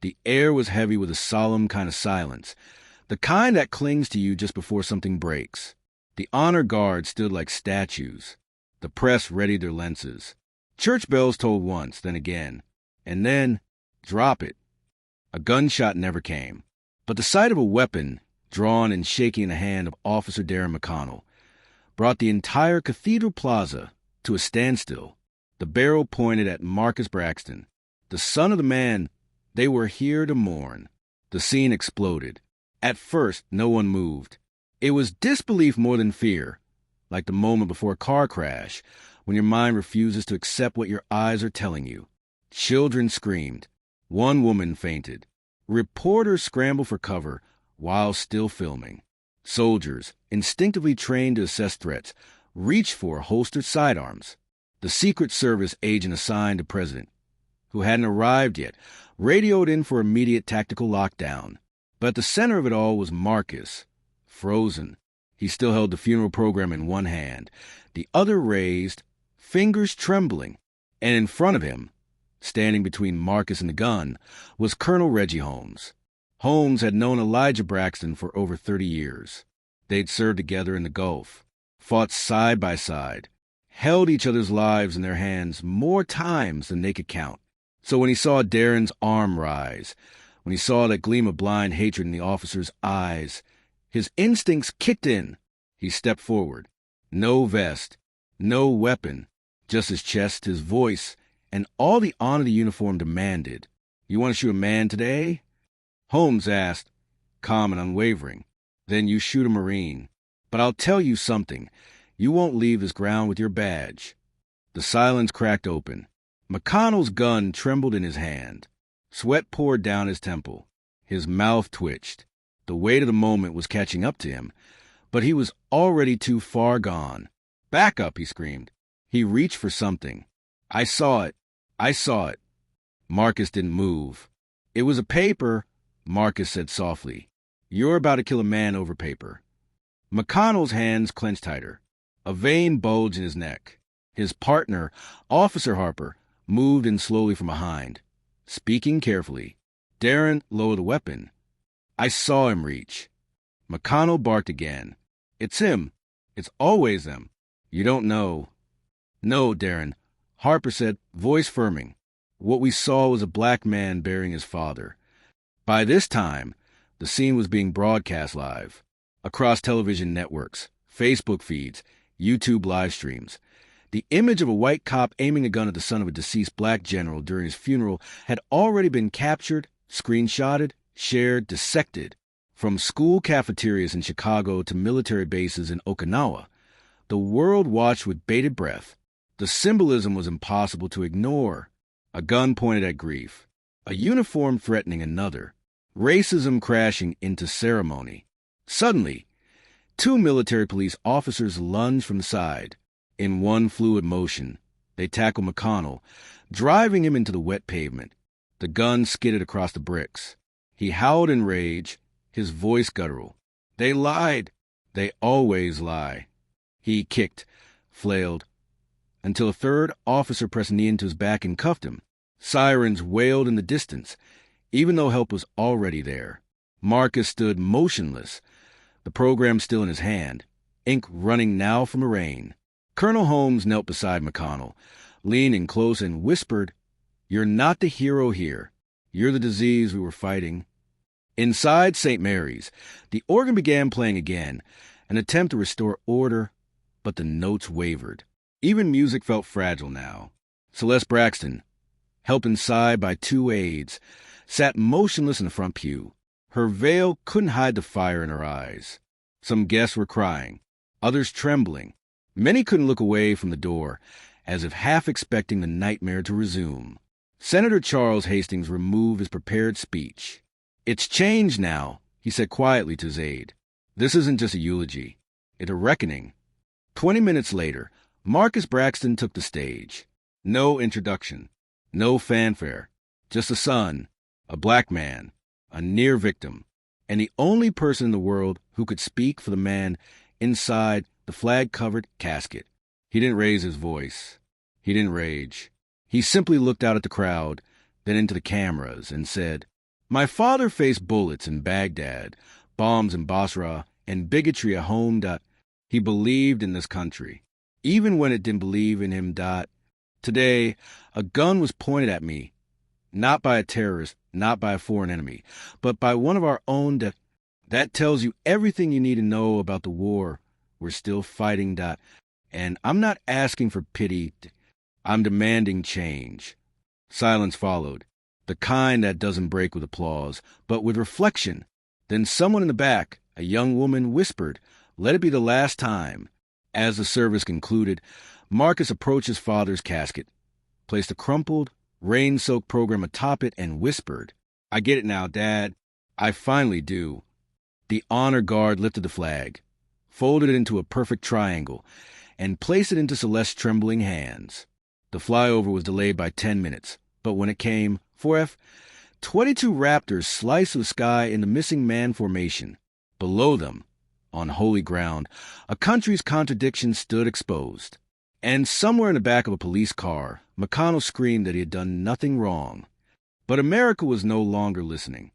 The air was heavy with a solemn kind of silence, the kind that clings to you just before something breaks. The honor guard stood like statues. The press readied their lenses. Church bells tolled once, then again. And then, drop it. A gunshot never came. But the sight of a weapon, drawn and shaking in the hand of Officer Darren McConnell, brought the entire Cathedral Plaza to a standstill. The barrel pointed at Marcus Braxton, the son of the man they were here to mourn. The scene exploded. At first, no one moved. It was disbelief more than fear, like the moment before a car crash, when your mind refuses to accept what your eyes are telling you. Children screamed. One woman fainted. Reporters scrambled for cover while still filming. Soldiers, instinctively trained to assess threats, reached for holstered sidearms. The Secret Service agent assigned to President, who hadn't arrived yet, radioed in for immediate tactical lockdown. But at the center of it all was Marcus, frozen. He still held the funeral program in one hand, the other raised, fingers trembling. And in front of him, standing between Marcus and the gun, was Colonel Reggie Holmes. Holmes had known Elijah Braxton for over 30 years. They'd served together in the Gulf, fought side by side, held each other's lives in their hands more times than they could count. So when he saw Darren's arm rise, when he saw that gleam of blind hatred in the officer's eyes, his instincts kicked in. He stepped forward. No vest, no weapon, just his chest, his voice, and all the honor the uniform demanded. "You want to shoot a man today?" Holmes asked, calm and unwavering. "Then you shoot a Marine. But I'll tell you something. You won't leave this ground with your badge." The silence cracked open. McConnell's gun trembled in his hand. Sweat poured down his temple. His mouth twitched. The weight of the moment was catching up to him, but he was already too far gone. "Back up," he screamed. He reached for something. "I saw it. I saw it." Marcus didn't move. "It was a paper," Marcus said softly. "You're about to kill a man over paper." McConnell's hands clenched tighter. A vein bulged in his neck. His partner, Officer Harper, moved in slowly from behind, speaking carefully. Darren lowered the weapon. "I saw him reach." McConnell barked again. "It's him. It's always them. You don't know." "No, Darren," Harper said, voice firming. "What we saw was a black man burying his father." By this time, the scene was being broadcast live, across television networks, Facebook feeds, YouTube live streams. The image of a white cop aiming a gun at the son of a deceased black general during his funeral had already been captured, screenshotted, shared, dissected. From school cafeterias in Chicago to military bases in Okinawa, the world watched with bated breath. The symbolism was impossible to ignore. A gun pointed at grief, a uniform threatening another, racism crashing into ceremony. Suddenly, two military police officers lunged from the side. In one fluid motion, they tackled McConnell, driving him into the wet pavement. The gun skidded across the bricks. He howled in rage, his voice guttural. "They lied. They always lie." He kicked, flailed, until a third officer pressed a knee into his back and cuffed him. Sirens wailed in the distance, even though help was already there. Marcus stood motionless, the program still in his hand, ink running now from the rain. Colonel Holmes knelt beside McConnell, leaning close and whispered, "You're not the hero here. You're the disease we were fighting." Inside St. Mary's, the organ began playing again, an attempt to restore order, but the notes wavered. Even music felt fragile now. Celeste Braxton, helped inside by two aides, sat motionless in the front pew. Her veil couldn't hide the fire in her eyes. Some guests were crying, others trembling. Many couldn't look away from the door, as if half expecting the nightmare to resume. Senator Charles Hastings removed his prepared speech. "It's changed now," he said quietly to his aide. "This isn't just a eulogy. It's a reckoning." 20 minutes later, Marcus Braxton took the stage. No introduction, no fanfare, just a son, a black man, a near victim, and the only person in the world who could speak for the man inside the flag-covered casket. He didn't raise his voice. He didn't rage. He simply looked out at the crowd, then into the cameras, and said, My father faced bullets in Baghdad, bombs in Basra, and bigotry at home. He believed in this country, even when it didn't believe in him. Today, a gun was pointed at me, not by a terrorist, not by a foreign enemy, but by one of our own. That tells you everything you need to know about the war we're still fighting. And I'm not asking for pity. I'm demanding change. Silence followed, the kind that doesn't break with applause, but with reflection. Then someone in the back, a young woman, whispered, "Let it be the last time." As the service concluded, Marcus approached his father's casket, placed a crumpled, rain-soaked program atop it, and whispered, "I get it now, Dad. I finally do." The honor guard lifted the flag, folded it into a perfect triangle, and placed it into Celeste's trembling hands. The flyover was delayed by 10 minutes, but when it came, 4F, 22 Raptors sliced the sky in the missing man formation. Below them, on holy ground, a country's contradictions stood exposed. And somewhere in the back of a police car, McConnell screamed that he had done nothing wrong. But America was no longer listening.